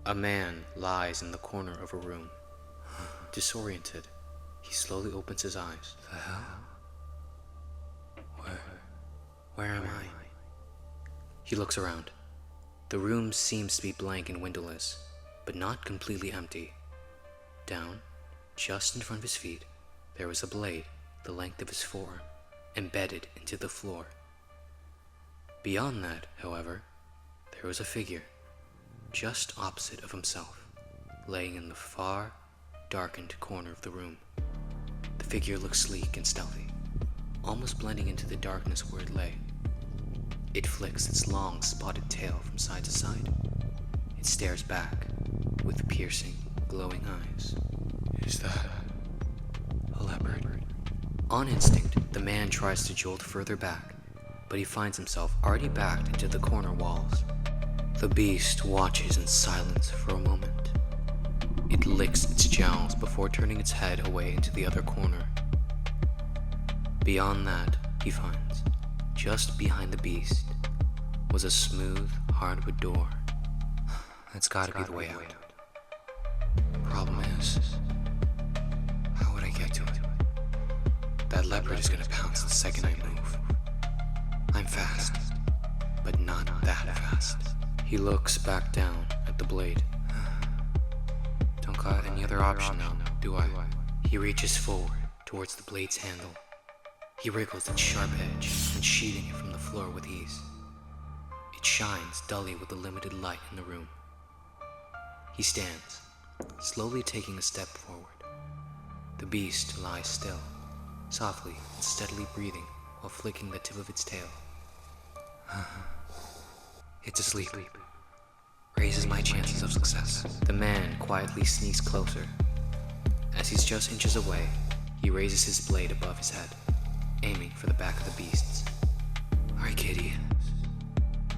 A man lies in the corner of a room. Disoriented, he slowly opens his eyes. The hell? Where am I? He looks around. The room seems to be blank and windowless, but not completely empty. Down, just in front of his feet, there was a blade the length of his forearm, embedded into the floor. Beyond that, however, there was a figure, just opposite of himself, laying in the far, darkened corner of the room. The figure looked sleek and stealthy, almost blending into the darkness where it lay. It flicks its long, spotted tail from side to side. It stares back with piercing, glowing eyes. Is that a leopard? On instinct, the man tries to jolt further back, but he finds himself already backed into the corner walls. The beast watches in silence for a moment. It licks its jowls before turning its head away into the other corner. Beyond that, he finds, just behind the beast, was a smooth, hardwood door. That's gotta be the way out. Problem is, how would I get to it? That leopard is gonna pounce the second I move. I'm fast, but not that fast. He looks back down at the blade. Don't got any other option now, do I? He reaches forward towards the blade's handle. He wriggles its sharp edge, unsheathing it from the floor with ease. It shines dully with the limited light in the room. He stands, slowly taking a step forward. The beast lies still, softly and steadily breathing while flicking the tip of its tail. It's asleep. Raises my chances of success. The man quietly sneaks closer. As he's just inches away, he raises his blade above his head, aiming for the back of the beast's. Alright, kitty.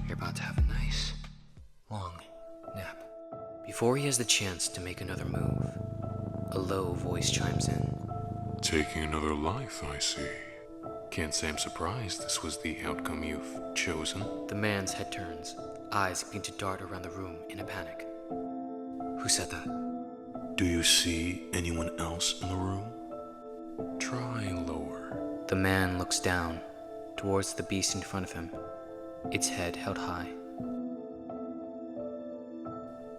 You're about to have a nice, long nap. Before he has the chance to make another move, a low voice chimes in. Taking another life, I see. Can't say I'm surprised this was the outcome you've chosen. The man's head turns, eyes begin to dart around the room in a panic. Who said that? Do you see anyone else in the room? Try lower. The man looks down, towards the beast in front of him, its head held high.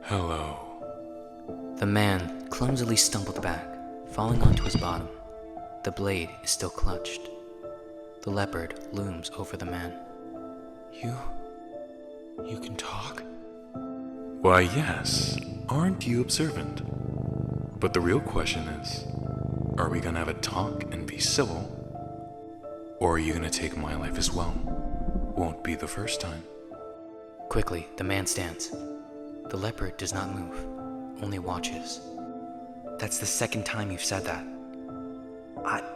Hello. The man clumsily stumbled back, falling onto his bottom. The blade is still clutched. The leopard looms over the man. You can talk? Why, yes. Aren't you observant? But the real question is, are we gonna have a talk and be civil? Or are you gonna take my life as well? Won't be the first time. Quickly, the man stands. The leopard does not move, only watches. That's the second time you've said that.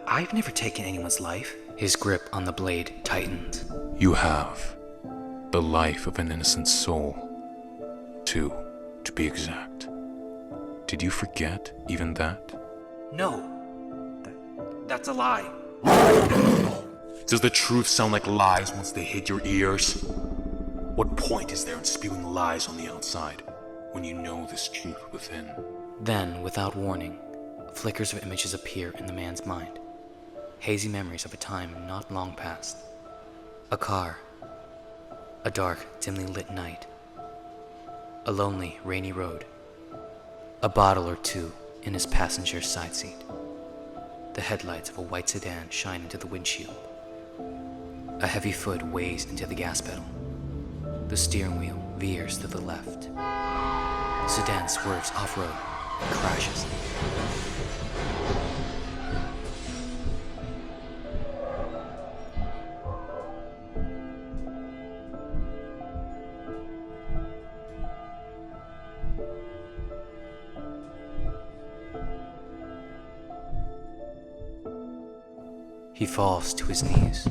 I've never taken anyone's life. His grip on the blade tightens. You have. The life of an innocent soul. 2, to be exact. Did you forget even that? No. That's a lie. Does the truth sound like lies once they hit your ears? What point is there in spewing lies on the outside when you know this truth within? Then, without warning, flickers of images appear in the man's mind. Hazy memories of a time not long past. A car. A dark, dimly lit night. A lonely, rainy road. A bottle or two in his passenger's side seat. The headlights of a white sedan shine into the windshield. A heavy foot weighs into the gas pedal. The steering wheel veers to the left. The sedan swerves off-road and crashes. He falls to his knees.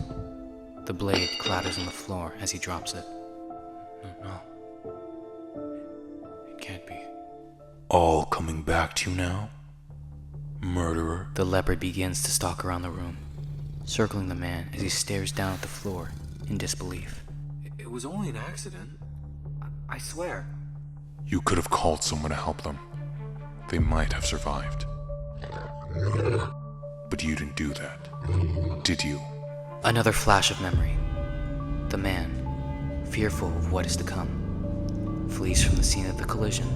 The blade clatters on the floor as he drops it. No. It can't be. All coming back to you now? Murderer? The leopard begins to stalk around the room, circling the man as he stares down at the floor in disbelief. It was only an accident. I swear. You could have called someone to help them. They might have survived. But you didn't do that, did you? Another flash of memory. The man, fearful of what is to come, flees from the scene of the collision.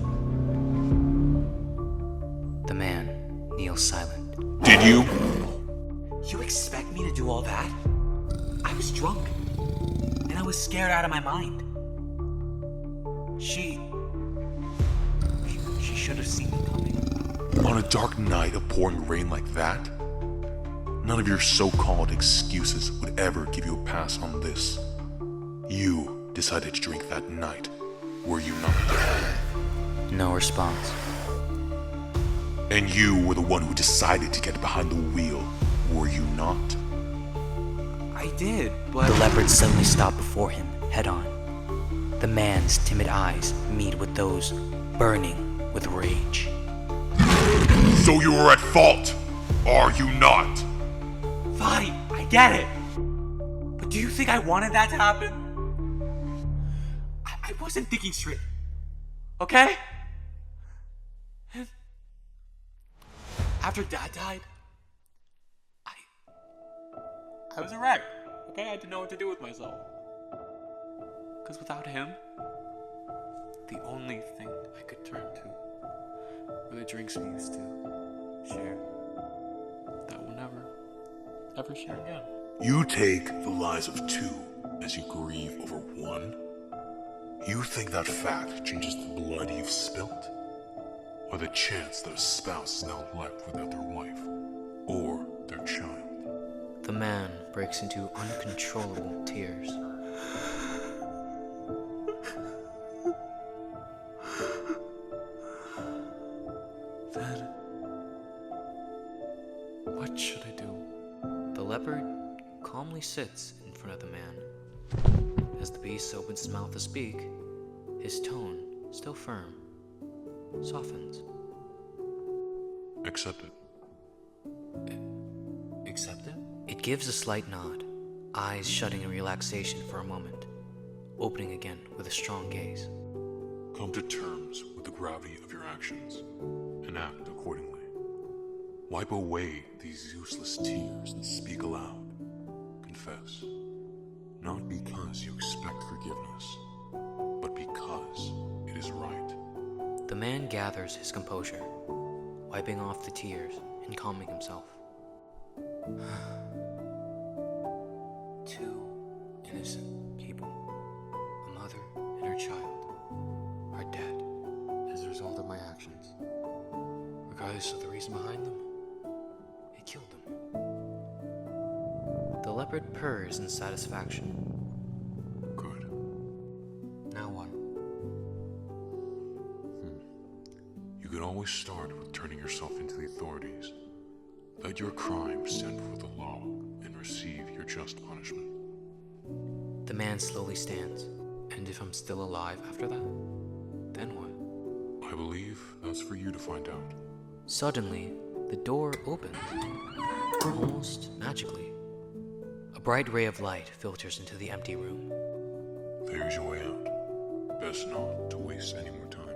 The man kneels silent. Did you? You expect me to do all that? I was drunk, and I was scared out of my mind. She should have seen me coming. On a dark night of pouring rain like that? None of your so-called excuses would ever give you a pass on this. You decided to drink that night, were you not? No response. And you were the one who decided to get behind the wheel, were you not? I did, but... The leopard suddenly stopped before him, head on. The man's timid eyes meet with those burning with rage. So you were at fault, are you not? Fine, I get it. But do you think I wanted that to happen? I wasn't thinking straight. Okay? And after Dad died, I was a wreck. Okay, I didn't know what to do with myself. Because without him, the only thing I could turn to were the drinks we used to share that we'll never, ever share again. You take the lives of two as you grieve over one? You think that fact changes the blood you've spilt? Or the chance that a spouse is now left without their wife or their child? The man breaks into uncontrollable tears. Then, what should I do? The leopard calmly sits in front of the man. As the beast opens his mouth to speak, his tone, still firm, softens. Accept it. Accept it? It gives a slight nod, eyes shutting in relaxation for a moment, opening again with a strong gaze. Come to terms with the gravity of your actions and act accordingly. Wipe away these useless tears and speak aloud. Confess. Not because you expect forgiveness, but because it is right. The man gathers his composure, wiping off the tears and calming himself. Two innocent people, a mother and her child, are dead as a result of my actions. Regardless of the reason behind them, it killed them. The leopard purrs in satisfaction. Good. Now what? You can always start with turning yourself into the authorities. Let your crime stand before the law and receive your just punishment. The man slowly stands. And if I'm still alive after that, then what? I believe that's for you to find out. Suddenly, the door opens, almost magically. A bright ray of light filters into the empty room. There's your way out. Best not to waste any more time.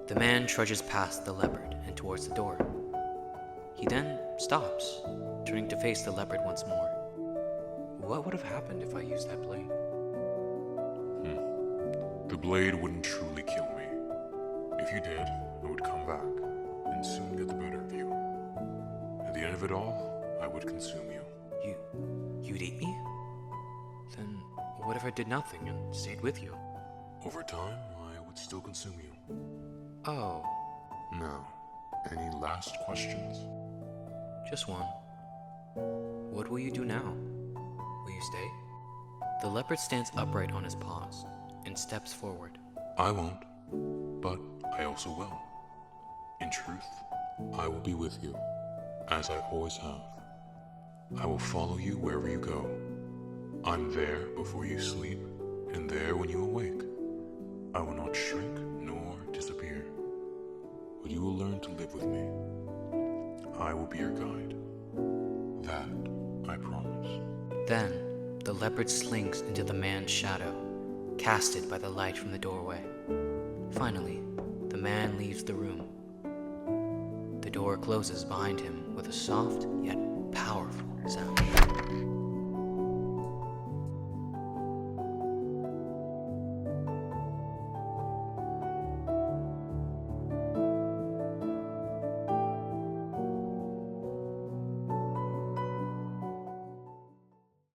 The man trudges past the leopard and towards the door. He then stops, turning to face the leopard once more. What would have happened if I used that blade? The blade wouldn't truly kill me. If you did, I would come back and soon get the better of you. At the end of it all, I would consume you. You'd eat me? Then what if I did nothing and stayed with you? Over time, I would still consume you. Oh, Now, any last questions? just one. What will you do now? Will you stay? The leopard stands upright on his paws and steps forward. I won't, but I also will. In truth, I will be with you, as I always have. I will follow you wherever you go. I'm there before you sleep, and there when you awake. I will not shrink nor disappear, but you will learn to live with me. I will be your guide. That I promise. Then, the leopard slinks into the man's shadow, casted by the light from the doorway. Finally, man leaves the room. The door closes behind him with a soft yet powerful sound.